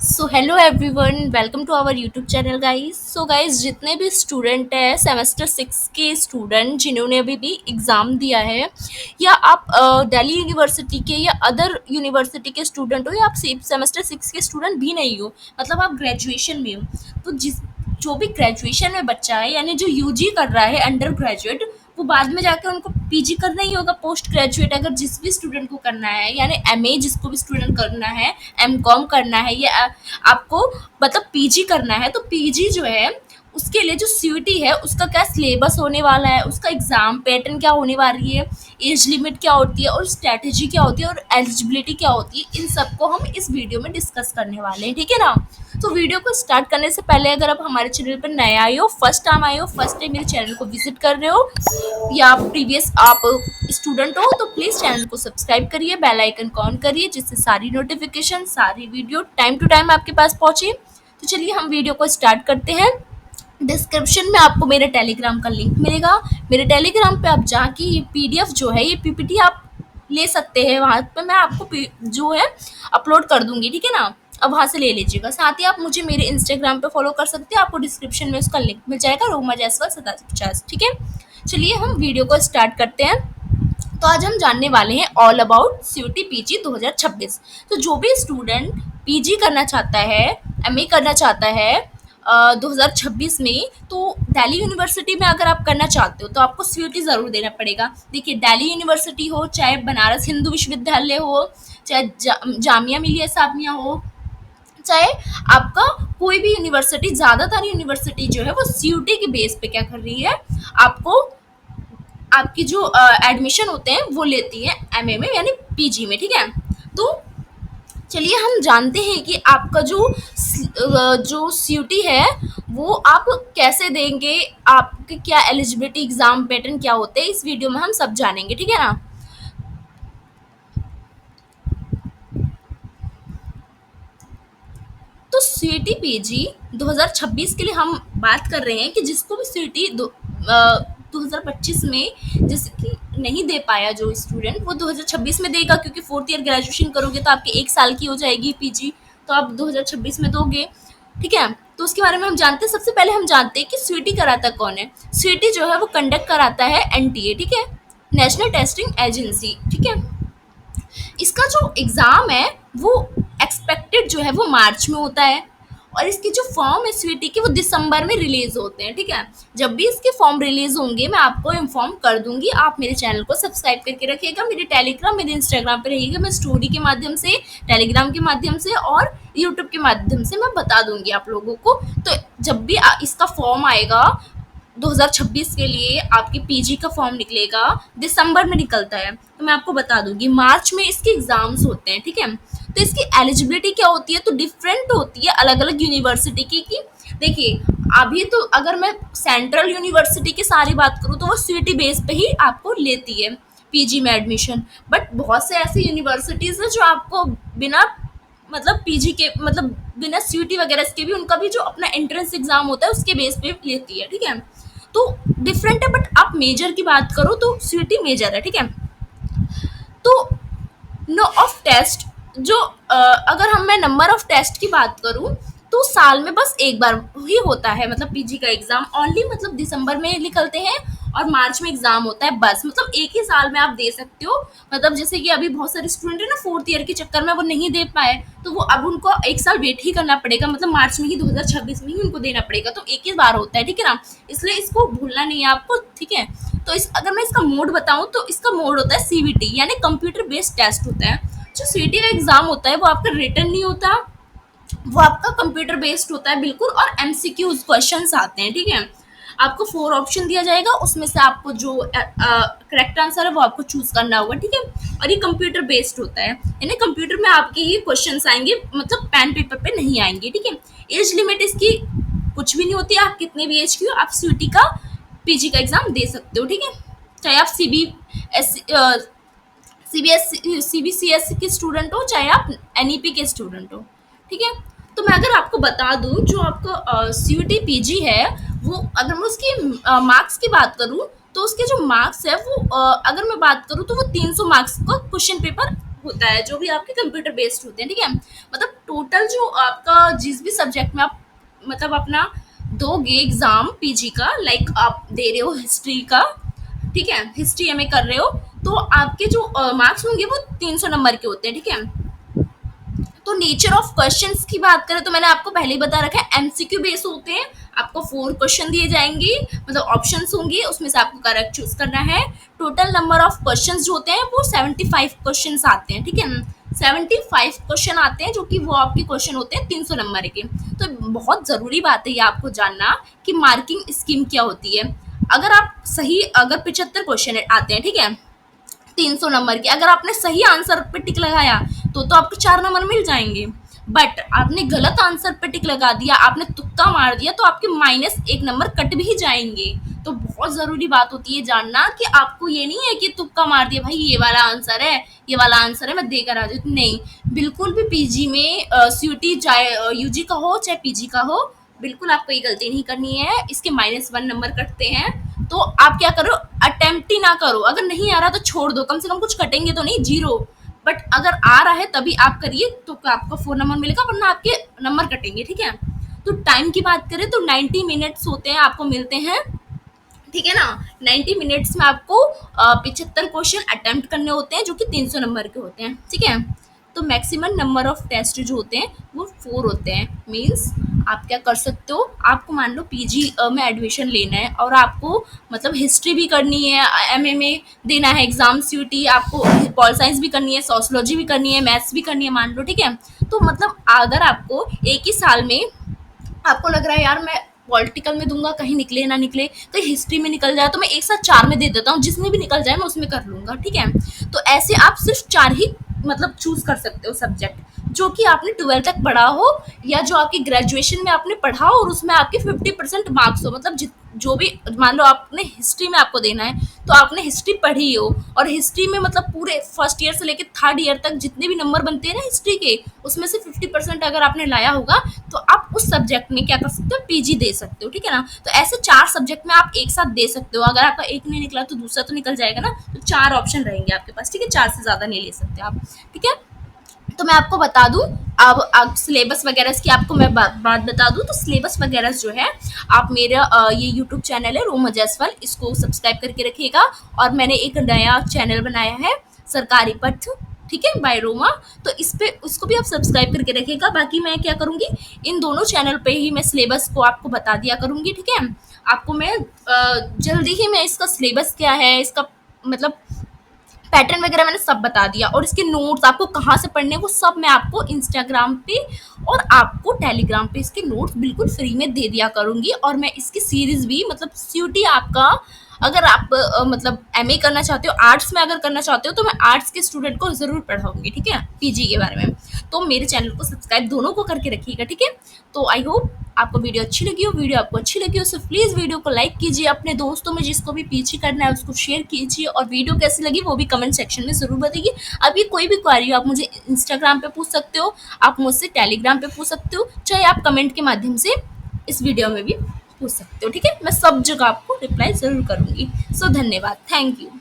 So hello everyone, welcome to our YouTube channel guys. So guys, जितने भी student हैं semester 6 के student जिन्होंने अभी भी एग्ज़ाम दिया है, या आप दिल्ली यूनिवर्सिटी के या अदर यूनिवर्सिटी के स्टूडेंट हो, या आप सेमेस्टर 6 के स्टूडेंट भी नहीं हो, मतलब आप ग्रेजुएशन में हो, तो जो भी ग्रेजुएशन में बच्चा है, यानी जो यूजी कर रहा है अंडर ग्रेजुएट, वो बाद में जाकर उनको पीजी करना ही होगा। पोस्ट ग्रेजुएट अगर जिस भी स्टूडेंट को करना है, यानी एमए जिसको भी स्टूडेंट करना है, एमकॉम करना है, या आपको मतलब पीजी करना है, तो पीजी जो है उसके लिए जो सीयूटी है उसका क्या सिलेबस होने वाला है, उसका एग्जाम पैटर्न क्या होने वाली है, एज लिमिट क्या होती है, और स्ट्रैटेजी क्या होती है, और एलिजिबिलिटी क्या होती है, इन सबको हम इस वीडियो में डिस्कस करने वाले हैं। ठीक है ना। तो वीडियो को स्टार्ट करने से पहले अगर आप हमारे चैनल पर नए आए हो, फर्स्ट टाइम आए हो, फर्स्ट टाइम मेरे चैनल को विजिट कर रहे हो, या प्रीवियस आप स्टूडेंट हो, तो प्लीज़ चैनल को सब्सक्राइब करिए, बेल आइकन को ऑन करिए, जिससे सारी नोटिफिकेशन, सारी वीडियो टाइम टू टाइम आपके पास पहुँचे। तो चलिए हम वीडियो को स्टार्ट करते हैं। डिस्क्रिप्शन में आपको मेरे टेलीग्राम का लिंक मिलेगा। मेरे टेलीग्राम पे आप जाके ये पीडीएफ जो है, ये पीपीटी आप ले सकते हैं। वहाँ पे मैं आपको जो है अपलोड कर दूंगी। ठीक है ना। अब वहाँ से ले लीजिएगा। साथ ही आप मुझे मेरे इंस्टाग्राम पे फॉलो कर सकते हैं, आपको डिस्क्रिप्शन में उसका लिंक मिल जाएगा, रोमा जैसवाल 5750। ठीक है। चलिए हम वीडियो को स्टार्ट करते हैं। तो आज हम जानने वाले हैं ऑल अबाउट सीयूटी पीजी 2026। तो जो भी स्टूडेंट पीजी करना चाहता है, एमए करना चाहता है 2026 में, तो दिल्ली यूनिवर्सिटी में अगर आप करना चाहते हो तो आपको सीयूटी ज़रूर देना पड़ेगा। देखिए, दिल्ली यूनिवर्सिटी हो, चाहे बनारस हिंदू विश्वविद्यालय हो, चाहे जामिया मिलिया सामिया हो, चाहे आपका कोई भी यूनिवर्सिटी, ज़्यादातर यूनिवर्सिटी जो है वो सीयूटी के बेस पे क्या कर रही है, आपको आपकी जो एडमिशन होते हैं वो लेती है एमए में, यानी पीजी में। ठीक है। तो चलिए हम जानते हैं कि आपका जो सीयूटी है वो आप कैसे देंगे, आपके क्या एलिजिबिलिटी, एग्जाम पैटर्न क्या होते हैं, इस वीडियो में हम सब जानेंगे। ठीक है ना। तो सीईटी पीजी 2026 के लिए हम बात कर रहे हैं कि जिसको भी सीईटी 2025 में जैसे कि नहीं दे पाया जो स्टूडेंट, वो 2026 में देगा, क्योंकि फोर्थ ईयर ग्रेजुएशन करोगे तो आपकी 1 साल की हो जाएगी पीजी, तो आप 2026 में दोगे। ठीक है। तो उसके बारे में हम जानते हैं। सबसे पहले हम जानते हैं कि सीईटी कराता कौन है। सीईटी जो है वो कंडक्ट कराता है एनटीए। ठीक है, नेशनल टेस्टिंग एजेंसी। ठीक है। इसका जो एग्ज़ाम है वो एक्सपेक्टेड जो है वो मार्च में होता है, और इसके जो फॉर्म है स्वीटी के वो दिसंबर में रिलीज़ होते हैं। ठीक है। जब भी इसके फॉर्म रिलीज़ होंगे मैं आपको इन्फॉर्म कर दूंगी। आप मेरे चैनल को सब्सक्राइब करके रखिएगा, मेरे टेलीग्राम, मेरे इंस्टाग्राम पे रहिएगा। मैं स्टोरी के माध्यम से, टेलीग्राम के माध्यम से और यूट्यूब के माध्यम से मैं बता दूंगी आप लोगों को। तो जब भी इसका फॉर्म आएगा 2026 के लिए, आपके पीजी का फॉर्म निकलेगा, दिसंबर में निकलता है, तो मैं आपको बता दूंगी। मार्च में इसके एग्जाम्स होते हैं। ठीक है। तो इसकी एलिजिबिलिटी क्या होती है, तो डिफरेंट होती है अलग अलग यूनिवर्सिटी की। देखिए, अभी तो अगर मैं सेंट्रल यूनिवर्सिटी की सारी बात करूँ तो वो सीईटी बेस पे ही आपको लेती है पीजी में एडमिशन। बट बहुत से ऐसी यूनिवर्सिटीज़ हैं जो आपको बिना मतलब पीजी के, मतलब बिना सीईटी वगैरह के भी, उनका भी जो अपना एंट्रेंस एग्जाम होता है उसके बेस पे लेती है। ठीक है। तो डिफरेंट है। बट आप मेजर की बात करो तो सीईटी मेजर है। ठीक है। तो नो ऑफ टेस्ट जो अगर मैं नंबर ऑफ टेस्ट की बात करूं तो साल में बस एक बार ही होता है, मतलब पीजी का एग्जाम ओनली, मतलब दिसंबर में निकलते हैं और मार्च में एग्जाम होता है बस। मतलब एक ही साल में आप दे सकते हो। मतलब जैसे कि अभी बहुत सारे स्टूडेंट है ना, फोर्थ ईयर के चक्कर में वो नहीं दे पाए, तो वो अब उनको 1 साल वेट ही करना पड़ेगा, मतलब मार्च में ही 2026 में ही उनको देना पड़ेगा। तो एक ही बार होता है। ठीक है ना। इसलिए इसको भूलना नहीं है आपको। ठीक है। तो अगर मैं इसका मोड बताऊं तो इसका मोड होता है सीवीटी, यानी कंप्यूटर बेस्ड टेस्ट होता है। जो सीटी का एग्जाम होता है वो आपका रिटर्न नहीं होता, वो आपका कंप्यूटर बेस्ड होता है बिल्कुल, और एमसीक्यूज क्वेश्चंस आते हैं। ठीक है। आपको 4 ऑप्शन दिया जाएगा, उसमें से आपको जो करेक्ट आंसर है वो आपको चूज करना होगा। ठीक है। और ये कंप्यूटर बेस्ड होता है, यानी कंप्यूटर में आपके ये क्वेश्चंस आएंगे, मतलब पेन पेपर पे नहीं आएंगे। ठीक है। एज लिमिट इसकी कुछ भी नहीं होती, आप कितने भी एज की हो आप सीटी का पीजी का एग्जाम दे सकते हो। ठीक है। चाहे आप सीबीसीएस के स्टूडेंट हो, चाहे आप एनईपी के स्टूडेंट हो। ठीक है। तो मैं अगर आपको बता दूं, जो आपका सीयूटी पीजी है, वो अगर मैं उसकी मार्क्स की बात करूं तो उसके जो मार्क्स है वो अगर मैं बात करूं तो वो 300 मार्क्स का क्वेश्चन पेपर होता है, जो भी आपके कंप्यूटर बेस्ड होते हैं, ठीक है? मतलब टोटल जो आपका जिस भी सब्जेक्ट में आप मतलब अपना दोगे एग्ज़ाम पीजी का, लाइक आप दे रहे हो हिस्ट्री का, ठीक है? हिस्ट्री एमए कर रहे हो, तो आपके जो मार्क्स होंगे वो 300 नंबर के होते हैं, ठीक है? तो नेचर ऑफ क्वेश्चंस की बात करें तो मैंने आपको पहले ही बता रखा है, एमसीक्यू बेस होते हैं। आपको 4 क्वेश्चन दिए जाएंगे, मतलब ऑप्शंस होंगे, उसमें से आपको करेक्ट चूज करना है। टोटल नंबर ऑफ क्वेश्चंस जो होते हैं वो 75 क्वेश्चंस आते हैं, ठीक है? 75 क्वेश्चन आते हैं, जो कि वो आपके क्वेश्चन होते हैं 300 नंबर के। तो बहुत ज़रूरी बात है ये आपको जानना कि मार्किंग स्कीम क्या होती है। अगर आप सही, अगर 75 क्वेश्चन आते हैं, ठीक है, 300 नंबर की, अगर आपने सही आंसर पे टिक लगाया तो आपको 4 नंबर मिल जाएंगे। बट आपने गलत आंसर पे टिक लगा दिया, आपने तुक्का मार दिया, तो आपके -1 नंबर कट भी जाएंगे। तो बहुत ज़रूरी बात होती है जानना कि आपको ये नहीं है कि तुक्का मार दिया, भाई ये वाला आंसर है, ये वाला आंसर है, मैं देकर आ जाती, नहीं। बिल्कुल भी पीजी में सीयूटी चाहे यूजी का हो चाहे पीजी का हो, बिल्कुल आपको ये गलती नहीं करनी है। इसके -1 नंबर कटते हैं, तो आप क्या करो, अटेम्प्ट ही ना करो। अगर नहीं आ रहा तो छोड़ दो, कम से कम कुछ कटेंगे तो नहीं, जीरो। बट अगर आ रहा है तभी आप करिए, तो आपका 4 नंबर मिलेगा, वरना आपके नंबर कटेंगे, ठीक है? तो टाइम की बात करें तो 90 मिनट्स होते हैं, आपको मिलते हैं, ठीक है ना? 90 मिनट्स में आपको 75 क्वेश्चन अटेम्प्ट करने होते हैं, जो कि 300 नंबर के होते हैं, ठीक है? तो मैक्सिमम नंबर ऑफ टेस्ट जो होते हैं वो 4 होते हैं। मीन्स आप क्या कर सकते हो, आपको मान लो पीजी में एडमिशन लेना है और आपको मतलब हिस्ट्री भी करनी है, एमए में देना है एग्जाम, सीयूटी, आपको पॉल साइंस भी करनी है, सोशोलॉजी भी करनी है, मैथ्स भी करनी है, मान लो, ठीक है? तो मतलब अगर आपको एक ही साल में आपको लग रहा है यार मैं पॉलिटिकल में दूंगा, कहीं निकले ना निकले, कहीं हिस्ट्री में निकल जाए, तो मैं एक साथ 4 में दे देता हूँ, जिसमें भी निकल जाए मैं उसमें कर लूंगा, ठीक है? तो ऐसे आप सिर्फ 4 ही मतलब चूज कर सकते हो सब्जेक्ट, जो कि आपने 12 तक पढ़ा हो, या जो आपकी ग्रेजुएशन में आपने पढ़ा हो और उसमें आपके 50% मार्क्स हो। मतलब जो भी, मान लो आपने हिस्ट्री में आपको देना है, तो आपने हिस्ट्री पढ़ी हो, और हिस्ट्री में मतलब पूरे फर्स्ट ईयर से लेकर 3rd ईयर तक जितने भी नंबर बनते हैं ना हिस्ट्री के, उसमें से 50% अगर आपने लाया होगा, तो आप उस सब्जेक्ट में क्या कर सकते हो, पीजी दे सकते हो, ठीक है ना? तो ऐसे 4 सब्जेक्ट में आप एक साथ दे सकते हो। अगर आपका एक नहीं निकला तो दूसरा तो निकल जाएगा ना, तो 4 ऑप्शन रहेंगे आपके पास, ठीक है? 4 से ज़्यादा नहीं ले सकते आप, ठीक है? तो मैं आपको बता दूं, अब सिलेबस वगैरह की आपको मैं बात बता दूं, तो सिलेबस वगैरह जो है, आप मेरा ये यूट्यूब चैनल है रोमा जायसवाल, इसको सब्सक्राइब करके रखिएगा। और मैंने एक नया चैनल बनाया है सरकारी पथ, ठीक है, बाय रोमा, तो इस पे उसको भी आप सब्सक्राइब करके रखिएगा। बाकी मैं क्या करूँगी, इन दोनों चैनल पे ही मैं सिलेबस को आपको बता दिया करूँगी, ठीक है? आपको मैं जल्दी ही मैं इसका सिलेबस क्या है, इसका मतलब पैटर्न वगैरह मैंने सब बता दिया, और इसके नोट्स आपको कहाँ से पढ़ने हैं वो सब मैं आपको इंस्टाग्राम पे और आपको टेलीग्राम पे इसके नोट्स बिल्कुल फ्री में दे दिया करूँगी। और मैं इसकी सीरीज़ भी, मतलब सीयूटी आपका, अगर आप मतलब एमए करना चाहते हो, आर्ट्स में अगर करना चाहते हो, तो मैं आर्ट्स के स्टूडेंट को ज़रूर पढ़ाऊँगी, ठीक है, पीजी के बारे में। तो मेरे चैनल को सब्सक्राइब दोनों को करके रखिएगा, ठीक है? तो आई होप आपको वीडियो अच्छी लगी हो। वीडियो आपको अच्छी लगी हो तो प्लीज़ वीडियो को लाइक कीजिए, अपने दोस्तों में जिसको भी पीछे करना है उसको शेयर कीजिए, और वीडियो कैसी लगी वो भी कमेंट सेक्शन में ज़रूर बताइए। अभी कोई भी क्वेरी हो आप मुझे इंस्टाग्राम पे पूछ सकते हो, आप मुझसे टेलीग्राम पे पूछ सकते हो, चाहे आप कमेंट के माध्यम से इस वीडियो में भी पूछ सकते हो, ठीक है? मैं सब जगह आपको रिप्लाई ज़रूर करूँगी। सो धन्यवाद, थैंक यू।